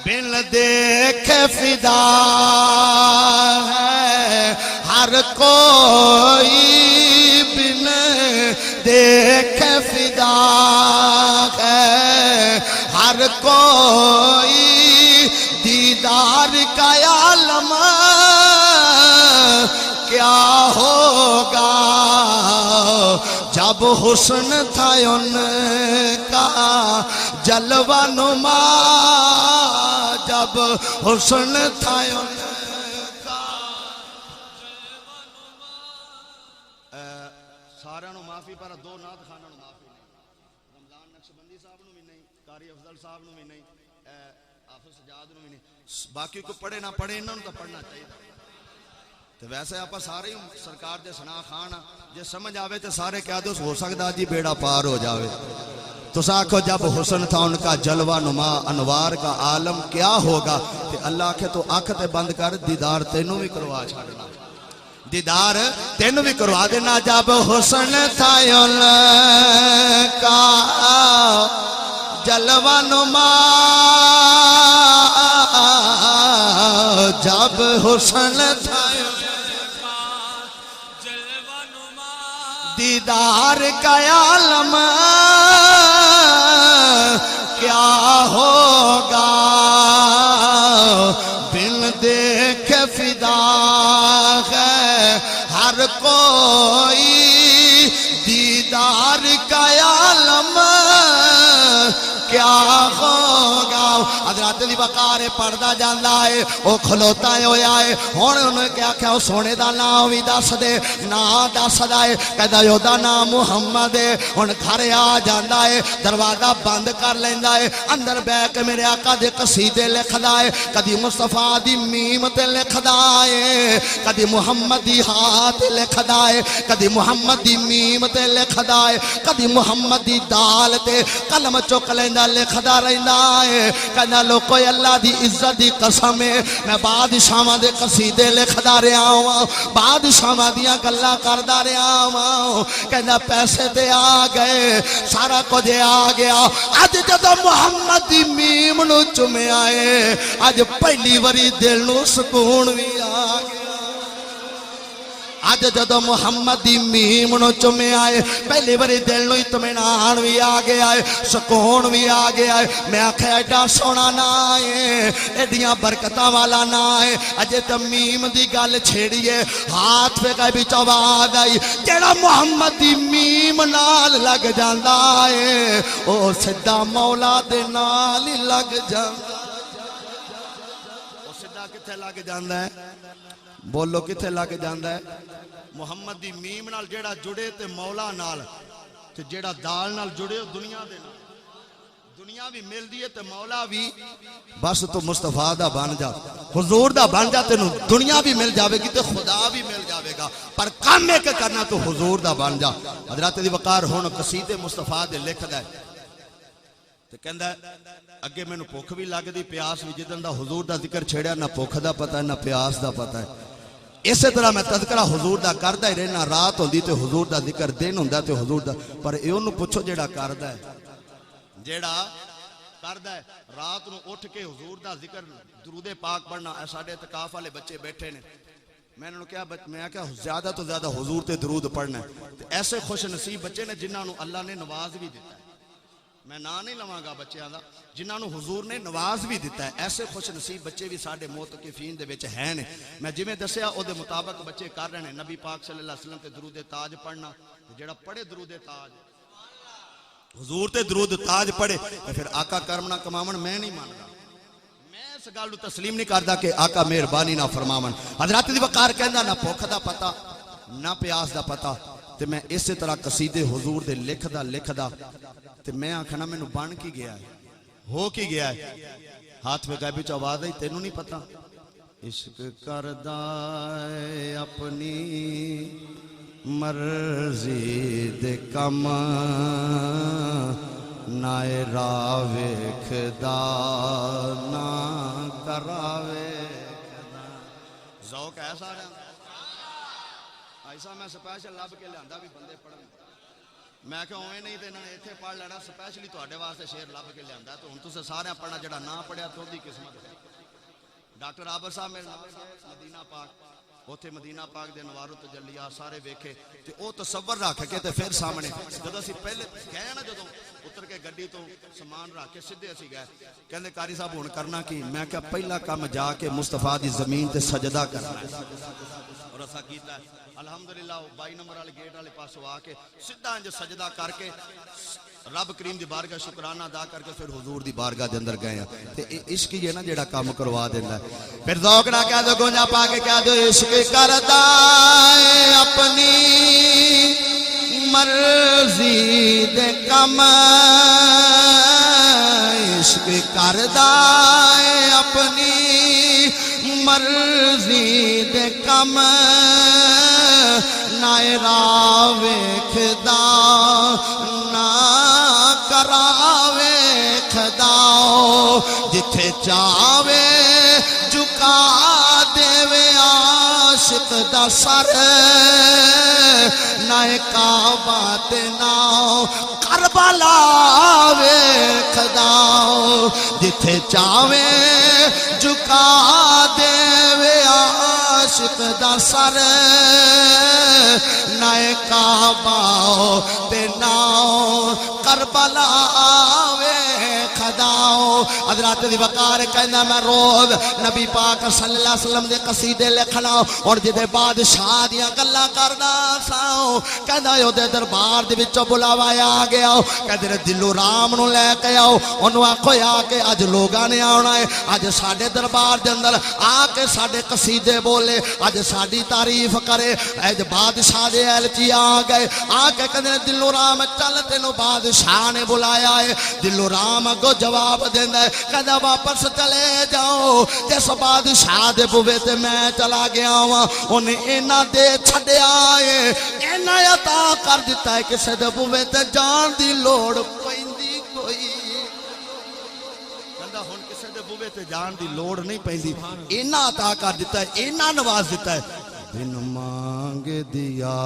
بن دیکھے فدا ہے ہر کوئی بن دیکھ فدا ہے ہر کوئی دیدار کا عالم کیا ہوگا جب حسن تھا ان کا جلوہ نما جب حسن تھا ان سارے نو معافی پر دو نات خانہ نو معافی نہیں رمضان نقشبندی صاحب نو بھی نہیں قاری افضل صاحب نو بھی نہیں حافظ سجاد نو بھی نہیں باقی کو پڑھے نہ پڑھے انہوں تو پڑھنا چاہیے تو ویسے آپ سارے سرکار دے سنا خان جے سمجھ آوے تو سارے کہہ دو ہو سکتا جی بیڑا پار ہو جاوے تو ساکھو جب حسن تھا ان کا جلوہ نما انوار کا عالم کیا ہوگا کہ اللہ کے تو آنکھیں بند کر دیدار تینوں بھی کروا چھاڑنا دیدار تینوں بھی کروا دینا جب حسن تھا ان کا جلوہ نما جب حسن تھا دیدار کا عالم کیا ہوگا بن دیکھ فدا ہے ہر کوئی دیدار کا عالم کیا ہوگا حضرات دی وقار پڑھدا جاندا ہے او کھلوتا ہویا ہے ہن انہوں کیا کہا او سونے دا نام وی دس دے نا دسدا ہے کہدا او دا نام محمد ہے ہن گھر آ جاندا ہے دروازہ بند کر لیندا ہے اندر بیٹھ کے میرے آقا دے قصیدے لکھدا ہے کدی مصطفیٰ دی میم تے لکھدا ہے کدی محمد دی ہا تے لکھدا ہے کدی محمد دی میم تے لکھدا ہے کدی محمد دی دال تے قلم چک لیندا لکھدا رہندا ہے کہنا لوکو اللہ دی عزت دی قسم ہے میں بادشاہاں دے قصیدے لکھدا رہیا ہاں بادشاہاں دیاں گلاں کردا رہیا ہاں کہنا پیسے تے آ گئے سارا کچھ آ گیا اج جدوں محمد دی میم نو چومیا ہے اج پہلی واری دل نو سکون وی آ گیا اج جدو محمد دی میم نو چومے آئے پہلی باری دل نو اطمینان بھی آ گیا ہے سکون بھی آ گیا ہے میں آکھیا ایڈا سونا نہ ہے ایڈیاں برکتاں والا نہ ہے اجے تے میم دی گل چھیڑیے ہاتھ پہ کئی بھی آواز آئی جیڑا محمد دی میم نال لگ جاندا ہے او سیدھا مولا دے نال ہی لگ جاندا او سیدھا کتھے لگ جاندا ہے بولو کتھے لگ جاندا ہے محمد دی میم نال جیڑا جڑے تے مولا نال تے جیڑا دال نال جڑے دنیا دے نال دنیا بھی مل دیئے تے مولا بھی بس تو مصطفیٰ دا بن جا حضور دا بن جا تینوں دنیا بھی مل جاوے گی تے خدا بھی مل جاوے گا پر کام ایک کرنا تو حضور دا بن جا حضرات دی وقار ہون قصیدے مصطفیٰ دے لکھ دے تے کہندا ہے اگے مینوں بھوک بھی لگ دی پیاس بھی جدن دا حضور دا ذکر چھیڑیا نہ بھوک دا پتہ ہے نہ پیاس دا پتہ ہے اسی طرح میں تذکرہ حضور دا کردا ہی رہنا رات ہوندی تے حضور دا ذکر دن ہوندا تے حضور دا پر اے اونوں پوچھو جیڑا کردا ہے جیڑا کردا ہے رات نو اٹھ کے حضور دا ذکر درود پاک پڑھنا اے ساڈے اعتکاف والے بچے بیٹھے نے میں نے کہا میں کہا زیادہ تو زیادہ حضور تے درود پڑھنا ہے ایسے خوش نصیب بچے نے جنہاں نو اللہ نے نواز بھی دیتا ہے میں نا نہیں لواں گا بچیاں دا جنہاں نو حضور نے نواز بھی دیتا ہے ایسے خوش نصیب بچے بھی ساڈے معتکفین دے وچ ہیں نے میں جویں دسیا او دے مطابق بچے کر رہے ہیں نبی پاک صلی اللہ علیہ وسلم تے درود تاج پڑھنا جیڑا پڑھے درود تاج حضور تے درود تاج پڑھے پھر آقا کرمنا کمامن میں نہیں ماندا میں اس گل نوں تسلیم نہیں کردا کہ آقا مہربانی نہ فرماون حضرات دی وقار کہندا نہ بھوک دا پتہ نہ پیاس دا پتہ تے میں اسی طرح قصیدے حضور دے لکھدا تے میں آکھنا مینوں بن کی گیا ہے ہو کی گیا ہے ہاتھ پہ غیبی چ آواز آئی تینوں نہیں پتہ عشق کردا ہے اپنی مرضی دے کم نائے راہ ویکھدا نہ کراوے ذوق ہے سارے ایسا میں سپیشل لب کے لاندا بھی بندے پڑھن میں کہ اویں نہیں تے انہاں نے ایتھے پڑھ لینا سپیشلی تواڈے واسطے شعر لب کے لاندا تو ہن تساں سارے پڑھنا جڑا نہ پڑھیا تو دی قسمت ہے ڈاکٹر عابر صاحب میرے نال مدینہ پاک اوتھے مدینہ پاک دے انوار و تجلیات سارے ویکھے تے او تصور رکھ کے تے پھر سامنے جدوں اسی پہلے گئے نا جدوں اتر کے گڈی تو سامان رکھ کے سیدھے اسی گئے کہندے قاری صاحب ہن کرنا کی میں کہ پہلا کام جا کے مصطفیٰ دی زمین تے سجدہ کرنا ہے اور اسا کیتا ہے الحمدللہ 22 نمبر والے گیٹ والے پاسوں آ کے سیدھا انج سجدہ کر کے رب کریم دی بارگاہ شکرانہ ادا کر کے پھر حضور دی بارگاہ دے اندر گئے ہیں تے عشق ہی ہے نا جیڑا کام کروا دیندا ہے پھر ذوق نہ کہہ دو گونجا پا کے کہہ دو عشق کردا ہے اپنی مرضی دے کم عشق کردا ہے اپنی مرضی دے کم نائے راہ ویکھدا نہ کراوے کھدا جتھے چاہوے جھکا دیوے عاشق دا سر نہ کعبہ تے نہ کربلا ویکھدا جتھے چاہوے جھکا دیوے عاشق دا سر نہ کعبہ تے نہ کربلا ویکھدا حضرات دی وقار کہندا میں روز نبی پاک صلی اللہ علیہ وسلم دے قصیدے لکھنا اور جدے بادشاہ دیاں گلاں کردا سا کہندا او دے دربار دے وچوں بلاوا آ گیا کہندے دلو رام نو لے کے آؤ اونوں آکھو آ کے اج لوگاں نے آنا ہے اج ساڈے دربار دے اندر آ کے ساڈے قصیدے بولے اج ساڈی تعریف کرے اج بادشاہ دے ایلچی آ گئے آ کے کہندے دلو رام چل تینوں بادشاہ نے بلایا ہے دلو رام اگوں جواب دیندا ہے کہندا واپس چلے جاؤ جس بادشاہ دے بوے تے میں چلا گیا وا اونے اینا دے چھڈیا ہے اینا عطا کر دتا ہے کسے دے بوے تے جان دی لوڑ پیندی کوئی کہندا ہن کسے دے بوے تے جان دی لوڑ نہیں پیندی اینا عطا کر دتا ہے اینا نواز دتا ہے بن مانگ دیا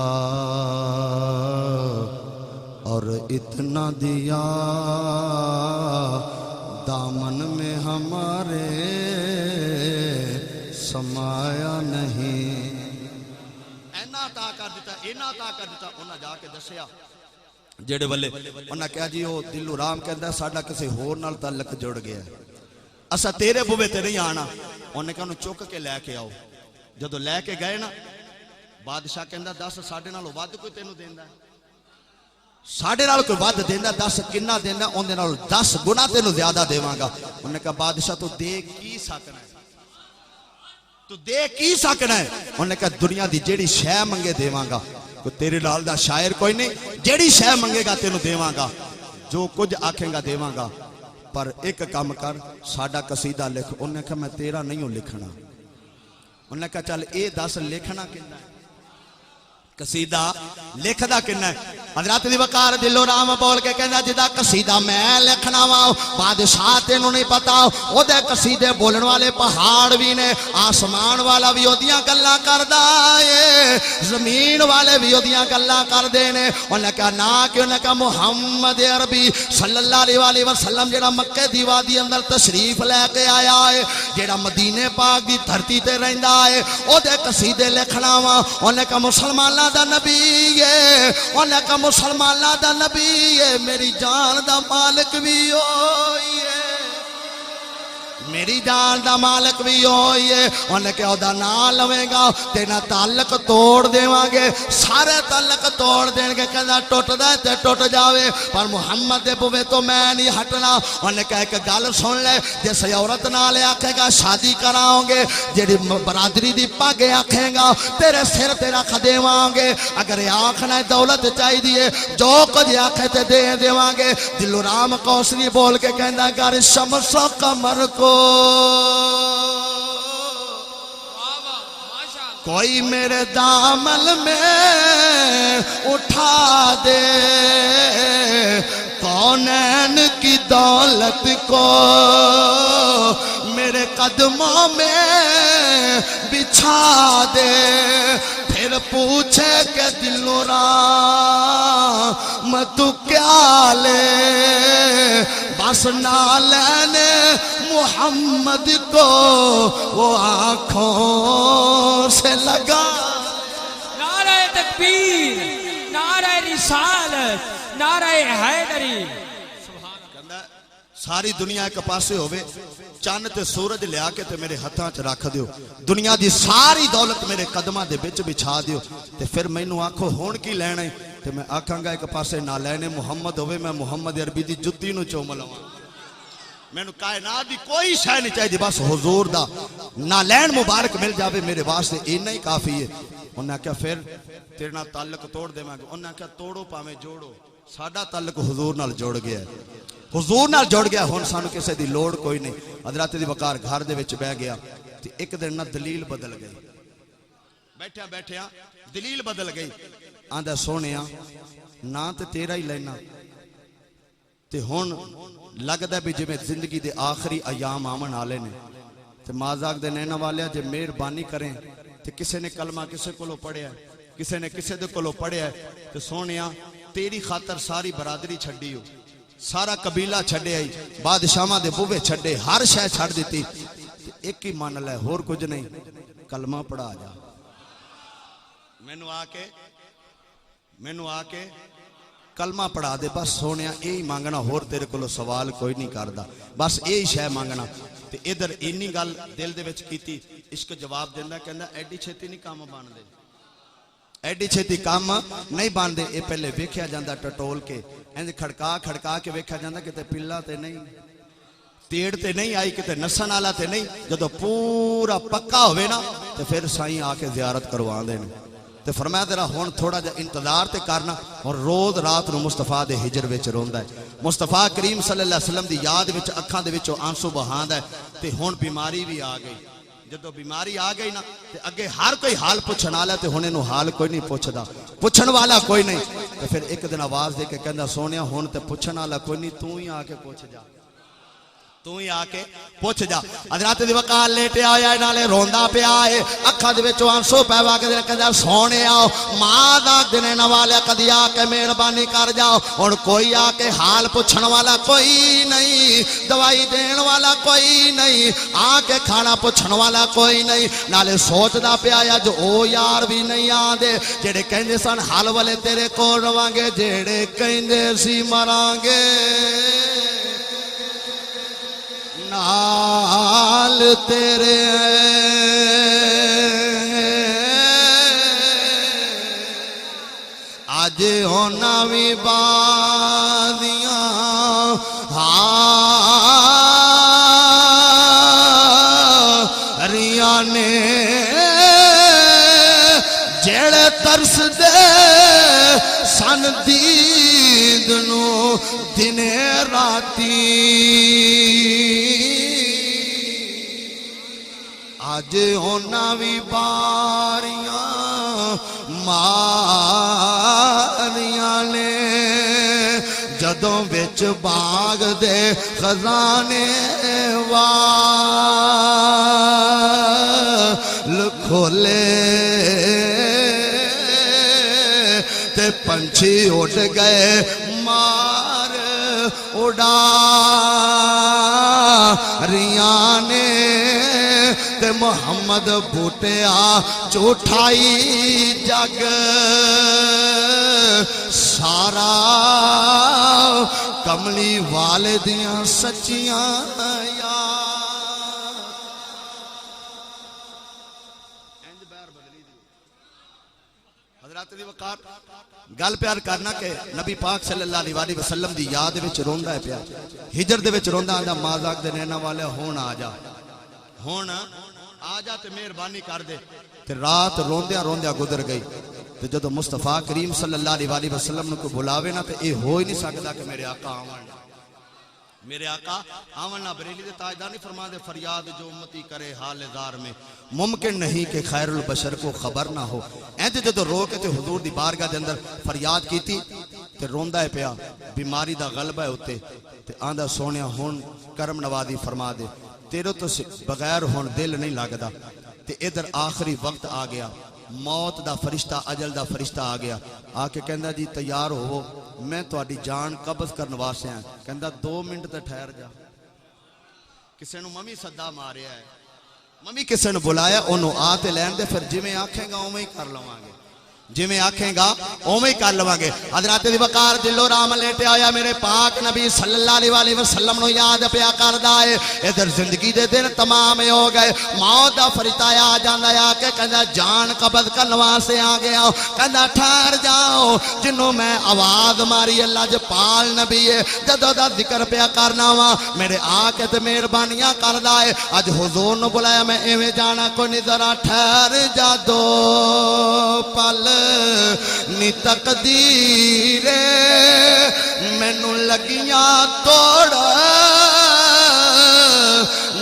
اور اتنا دیا دامن میں ہمارے سمایا نہیں اینا عطا اینا عطا کر دیتا انہاں جا کے دسیا جڑے والے انہاں کہا جی وہ دلو رام کہندا ساڈا کسے ہور نال تعلق جڑ گیا اسا تیرے بوے تے نہیں آنا انہیں کہا انہوں چک کے لے کے آؤ جدو لے کے گئے نا بادشاہ کہندا 10 ساڈے نالوں ود کوئی تینوں دیندا ہے ساڈے نال کوئی ود دیندا 10 کنا دیندا اون دے نال 10 گنا تینوں زیادہ دیواں گا انہیں کہا بادشاہ تو دے کی سکنا ہے تو دے کی سکنا ہے انہیں کہا دنیا دی جیڑی شے منگے دیواں گا کوئی تیرے نال دا شاعر کوئی نہیں جیڑی شے منگے گا تینوں دیواں گا جو کچھ آکھیں گا دیواں گا پر ایک کام کر ساڈا قصیدہ لکھ انہیں کہا میں تیرا نہیں ہوں لکھنا انہیں کہا چل اے 10 لکھنا کنا ہے قصیدہ لکھدا کنا ہے حضرت دی وقار دلو رام بول کے کہندا جدا قصیدہ میں لکھنا وا بادشاہ تینوں نہیں پتا او دے قصیدے بولن والے پہاڑ بھی نے آسمان والا بھی اودیاں گلاں کردا اے زمین والے بھی اودیاں گلاں کردے نے انہاں کہا نا کہ انہاں کہا محمد عربی صلی اللہ علیہ وسلم جڑا مکے دی وادی اندر تشریف لے کے آیا ہے جڑا مدینے پاک دی دھرتی تے رہندا ہے او دے قصیدے لکھنا وا انہاں کہا مسلمان دا نبی ہے انہاں کہا مسلمانہ دا نبی ہے میری جان دا مالک بھی ہوئی ہے میری جان دا مالک بھی ہوئی ہے انہیں کہا دا نام لویں گا تینا تعلق توڑ دیواں گے سارے تعلق توڑ دیں گے کہنا ٹوٹ دے تے ٹوٹ جاوے پر محمد دے بوے تو میں نہیں ہٹنا انہیں کہا کہ گل سن لے جیسے عورت نالے آکھے گا شادی کراؤں گے جیڑی برادری دی پاگے آکھیں گا تیرے سر تیرا خدیواں گے اگر آکھنا دولت چاہی دیئے جو کچھ آکھے تے دے دیواں گے دلو رام کوسری بول کے کہنا گر شمس و قمر کو کوئی میرے دامن میں اٹھا دے کونین کی دولت کو میرے قدموں میں بچھا دے پھر پوچھے کہ دلو رام تو کیا لے بس نہ لینے محمد کو وہ آنکھوں سے لگا نعرہ تکبیر نعرہ رسالت نعرہ حیدری ساری دنیا ایک پاسے ہوئے چاند تے سورج لیا کے تے میرے ہتھاں چ رکھ دیو دنیا دی ساری دولت میرے قدماں دے وچ بچھا دیو تے پھر مینوں آکھو ہون کی لینا ہے تے میں آکھاں گا ایک پاسے نہ لینے محمد ہوئے میں محمد عربی دی جُتی نو چوم لواں مینوں کائنات دی کوئی شے نہیں چاہیے بس حضور دا نہ لین مبارک مل جاوے میرے واسطے اتنا ہی کافی ہے انہاں کہا پھر تیرے نال تعلق توڑ دیواں گے انہاں کہا توڑو پاویں جوڑو ساڈا تعلق حضور نال جوڑ گیا ہے حضور نال جوڑ گیا ہن سانو کسے دی لوڑ کوئی نہیں حضرت دی وقار گھر دے وچ بیٹھ گیا تے ایک دن نہ دلیل بدل گئی بیٹھیا بیٹھیا دلیل بدل گئی آندا سونیا نا تے تیرا ہی لینا تے ہن لگدا بھی جویں زندگی دے آخری ایام آمن والے نے تے مازاق دے نینا والے جے مہربانی کریں تے کسے نے کلمہ کسے کولو پڑھیا ہے کسے نے کسے دے کولو پڑھیا ہے تے سونیا تیری خاطر ساری برادری چھڈی ہو سارا قبیلہ چھڑے آئی بادشاہاں دے بوے چھڑے ہر شے چھڑ دیتی ایک ہی مان لے ہور کچھ نہیں کلمہ پڑھا جا مینوں آ کے کلمہ پڑھا دے بس سونیا یہی مانگنا ہور تیرے کولو سوال کوئی نہیں کردا بس یہی شے مانگنا تے ادھر اینی گل دل دے وچ کیتی عشق جواب دیندا کہندا ایڈی چھتی نہیں کام بن دے ایڈی چھتی کام نہیں باندے اے پہلے ویکھیا جاندا ٹٹول کے انج کھڑکا کھڑکا کے ویکھیا جاندا کتے پلا تے نہیں تیڑ تے نہیں آئی کتے نسن والا تے نہیں جدو پورا پکا ہوئے نا تے پھر سائیں آ کے زیارت کروا دے تے فرمایا تیرا ہن تھوڑا جا انتظار تے کرنا اور روز رات نو مصطفیٰ دے ہجر وچ روندا ہے مصطفیٰ کریم صلی اللہ علیہ وسلم دی یاد وچ اکھاں دے وچوں آنسو بہاندا ہے تے ہن بیماری بھی آ گئی جدو بیماری آ گئی نا تے اگے ہر کوئی حال پوچھن والا تے ہن اینوں حال کوئی نہیں پوچھدا پوچھن والا کوئی نہیں تے پھر ایک دن آواز دے کے کہندا سونیا ہن تے پوچھن والا کوئی نہیں تو ہی آ کے پوچھ جا تو ہی آ کے پوچھ جا حضرت دی وقار لیٹے آیا نالے روندا پیا ہے اکھاں دے وچوں آنسو پے وا کے کہندا سونے آؤ ماں دا دینے والے کدی آ کے مہربانی کر جاؤ ہن کوئی آ کے حال پوچھن والا کوئی نہیں دوائی دین والا کوئی نہیں آ کے کھانا پوچھن والا کوئی نہیں نالے سوچدا پیا یا جو او یار بھی نہیں آندے جڑے کہندے سن حال والے تیرے کول رواں گے جڑے کہندے سی مراں گے نال تیرے آج ہونا بھی بادیاں ہاریاں نے جڑے ترس دے سن دید نو دنے راتی آج ہونا بھی باریاں ماریاں نے جدوں وچ باغ دے خزانے وال کھولے تے پنچھی اٹھ گئے مار اڑا ریاں نے تے محمد بوٹیا چوٹھائی جگ سارا کملی والدیاں سچیاں حضرات دی وقار گل پیار کرنا کہ نبی پاک صلی اللہ علیہ وسلم دی یاد وچ روندا ہے پیا ہجر دے وچ روندا آندا مازاق دے نینا والے ہون آ جا ہون آ جا تے مہربانی کر دے تے رات روندیاں روندیاں گزر گئی تے جدو مصطفیٰ کریم صلی اللہ علیہ وسلم نے کوئی بلاوے نا تے اے ہو ہی نہیں سکدا کہ میرے آقا آون میرے آقا آون نہ بریلی دے تاجدار نہیں فرما دے فریاد جو امتی کرے حال زار میں ممکن نہیں کہ خیر البشر کو خبر نہ ہو اینتے جدو رو کے تے حضور دی بارگاہ دے اندر فریاد کیتی تے روندا ہے پیا بیماری دا غلبہ ہے ہوتے تے آندہ سونیا ہون کرم نوازی فرما دے تیرے تو بغیر ہون دل نہیں لگدا تے ادھر آخری وقت آ گیا موت دا فرشتہ اجل دا فرشتہ آ گیا آ کے کہندا جی تیار ہو میں تہاڈی جان قبض کرن واسطے ہیں کہندا 2 منٹ تے ٹھہر جا کسے نو ممی صدا ماریا ہے ممی کسے نو بلایا اونوں آ تے لین دے پھر جویں آکھیں گا اوویں ہی کر لواں گے جویں آکھیں گا اوویں ہی کر لواں گے حضرات دی وقار دلو رام لیٹے آیا میرے پاک نبی صلی اللہ علیہ وسلم نو یاد پیا کردا ہے ادھر زندگی دے دن تمام ہو گئے موت دا فرشتہ آ جاندا ہے کہ کہندا جان قبض کرن واسطے آ گیا کہندا ٹھہر جاؤ جنوں میں آواز ماری اللہ جپال نبی ہے جدوں دا ذکر پیا کرنا وا میرے آ کے تے مہربانیاں کردا ہے اج حضور نو بلایا میں ایویں جانا کوئی نہیں ذرا ٹھہر جا دو پل نی تقدیر مینوں لگیاں توڑ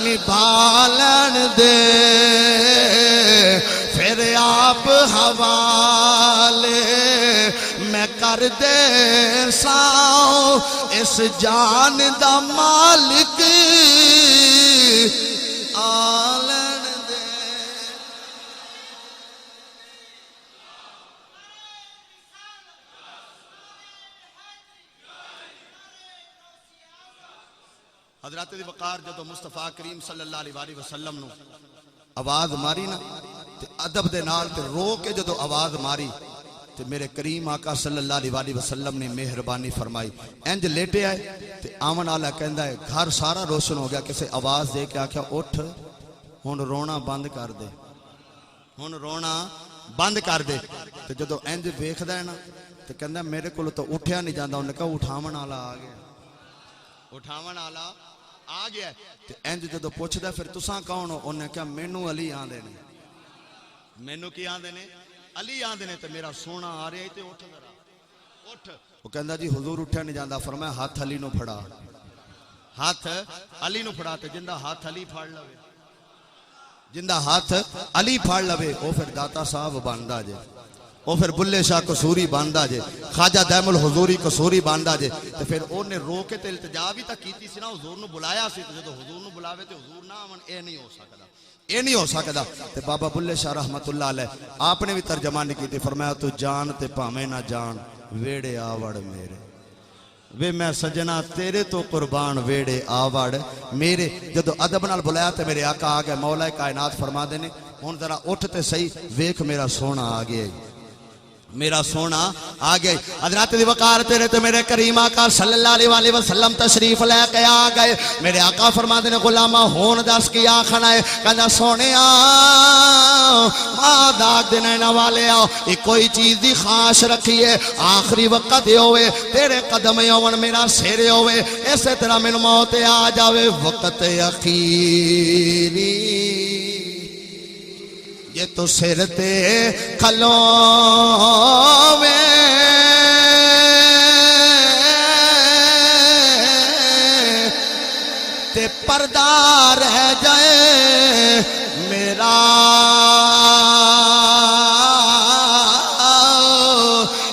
نبھالن دے پھر آپ حوالے میں کر دے ساؤں اس جان دا مالک آلن دے حضرات دی وقار جدو مصطفیٰ کریم صلی اللہ علیہ وسلم نو آواز ماری نا تے ادب دے نال تے رو کے جدو آواز ماری تے میرے کریم آقا صلی اللہ علیہ وسلم نے مہربانی فرمائی انج لیٹے آئے تے آمن آلہ کہندا ہے گھر سارا روشن ہو گیا کسے آواز دے کے آکھیا اٹھ ہن رونا بند کر دے ہن رونا بند کر دے تے جدو انج ویکھدا ہے نا تے کہندا میرے کولوں تو اٹھیا نہیں جاندا انہاں نے کہا اٹھاون والا آ گیا اٹھاون والا آ گیا تے انج جدو پوچھدا پھر تساں کون ہو انہاں نے کہا مینوں علی آندے نے مینوں کی آندے نے علی آندے نے تے میرا سونا آ رہا ہے تے اٹھ ذرا اٹھ وہ کہندا جی حضور اٹھیا نہیں جاندا فرمایا ہاتھ علی نو پھڑا ہاتھ علی نو پھڑا تے جندا ہاتھ علی پھڑ لوے جندا ہاتھ علی پھڑ لوے او پھر داتا صاحب بندا جے وہ پھر بلے شاہ قصوری باندھا جے خواجہ دائم الحضوری قصوری باندھا جے تو پھر انہیں رو کے تے التجا بھی تک کیتی سی نا حضور نو بلایا سی تو جدو حضور نو بلاوے تے حضور نہ آون اے نہیں ہو سکدا یہ نہیں ہو سکدا تے بابا بلے شاہ رحمت اللہ علیہ آپ نے بھی ترجمہ نہیں کی فرمایا تو جان تے پاویں نہ جان ویڑے آوڑ میرے وے میں سجنا تیرے تو قربان ویڑے آوڑ میرے جدو ادب نال بلایا تے میرے آقا آ گئے مولا کائنات فرما دے نے ہن ذرا اٹھ تے صحیح ویکھ میرا سونا آ گیا میرا سونا آگئے حضرات دی وقار تیرے تو میرے کریم آقا صلی اللہ علیہ وسلم تشریف لے کے آگئے میرے آقا فرما دینے غلامہ ہون دس کی آخنا ہے کہنا سونے ماں داغ دینے نوالے آؤ یہ کوئی چیز دی خواہش رکھیے آخری وقت ہوئے تیرے قدم یومن میرا سیرے ہوئے ایسے طرح من موت آ جاوے وقت اخیری یہ تو سر تے کھلو میں تے پردہ رہ جائے میرا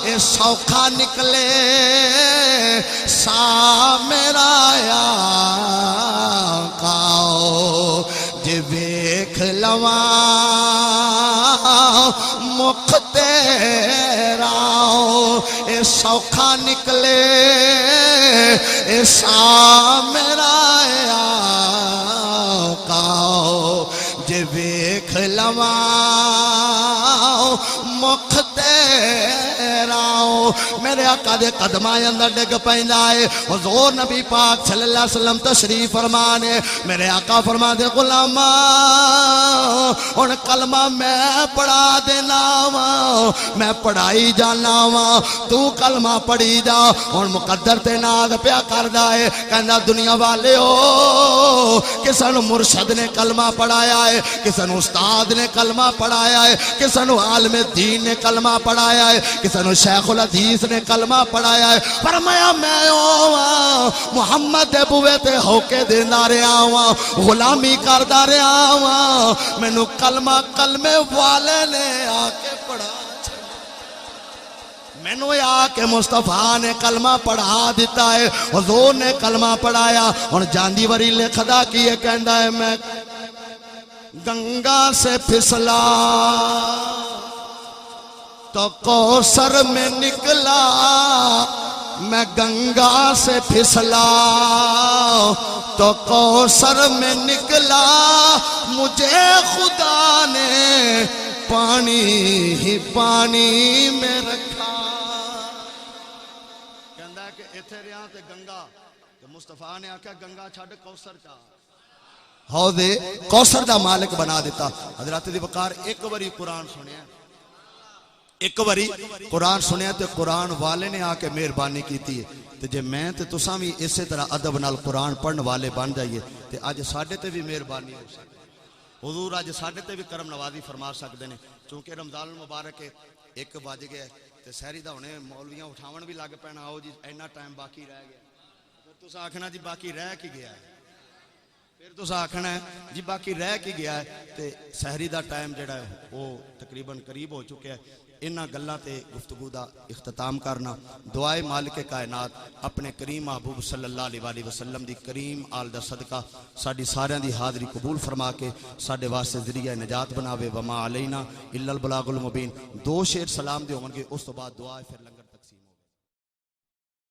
اے سوکھا نکلے سا میرا آقا جے ویکھ لواں مکھ تیرا اے سوکھا نکلے اے سا میرا آقا جے ویکھ لواں مکھ تیرا میرے آقا دے قدمائے اندر ڈگ پہندا ہے حضور نبی پاک صلی اللہ علیہ وسلم تشریف فرمانے میرے آقا فرما دے غلامہ ان کلمہ میں پڑھا دینا وا میں پڑھائی جانا وا تو کلمہ پڑھی جا ان مقدر تے ناز پیا کردا ہے کہندا دنیا والے ہو کسے نو مرشد نے کلمہ پڑھایا ہے کسے نو استاد نے کلمہ پڑھایا ہے کسے نو عالم دین نے کلمہ پڑھایا ہے کسے نو شیخ الحدیث نے کلمہ پڑھایا ہے فرمایا میں ہوں محمد دے بوے تے ہو کے دیندا رہیا ہوں غلامی کردا رہیا ہوں مینوں کلمہ کلمے والے نے آ کے پڑھا مینوں آ کے مصطفیٰ نے کلمہ پڑھا دیتا ہے حضور نے کلمہ پڑھایا اور جاندی وری لکھدا کیے کہندا ہے میں گنگا سے پھسلا تو کوثر میں نکلا میں گنگا سے پھسلا تو کوثر میں نکلا مجھے خدا نے پانی ہی پانی میں رکھا کہندا ہے کہ ایتھے رہاں تے گنگا تے مصطفیٰ نے آکھیا گنگا چھڈ کوثر چا حوض کوثر دا مالک بنا دیتا حضرات دی وقار ایک باری قرآن سنیا ایک باری قرآن سنیا تے قرآن والے نے آ کے مہربانی کیتی ہے تے جے میں تے تساں بھی اسی طرح ادب نال قرآن پڑھن والے بن جائیے تے اج ساڈے تے بھی مہربانی ہو سکتی حضور اج ساڈے تے بھی کرم نوازی فرما سکدے نے چونکہ رمضان المبارک ایک بج گیا تے سحری دا ہونے مولویاں اٹھاون بھی لگ پینا آؤ جی اینا ٹائم باقی رہ گیا پھر تساں آکھنا جی باقی رہ کی گیا ہے پھر تو آکھنا ہے جی باقی رہ کی گیا ہے تے سحری دا ٹائم جڑا ہے وہ تقریباً قریب ہو چکے ہیں انہاں گلاں تے گفتگو دا اختتام کرنا دعائے مالک کائنات اپنے کریم محبوب صلی اللہ علیہ وسلم دی کریم آل دا صدقہ ساڈی ساریاں دی حاضری قبول فرما کے ساڈے واسطے ذریعہ نجات بناوے وما علینا الا البلاغ المبین دو شعر سلام دے ہون گے اس تو بعد دعا پھر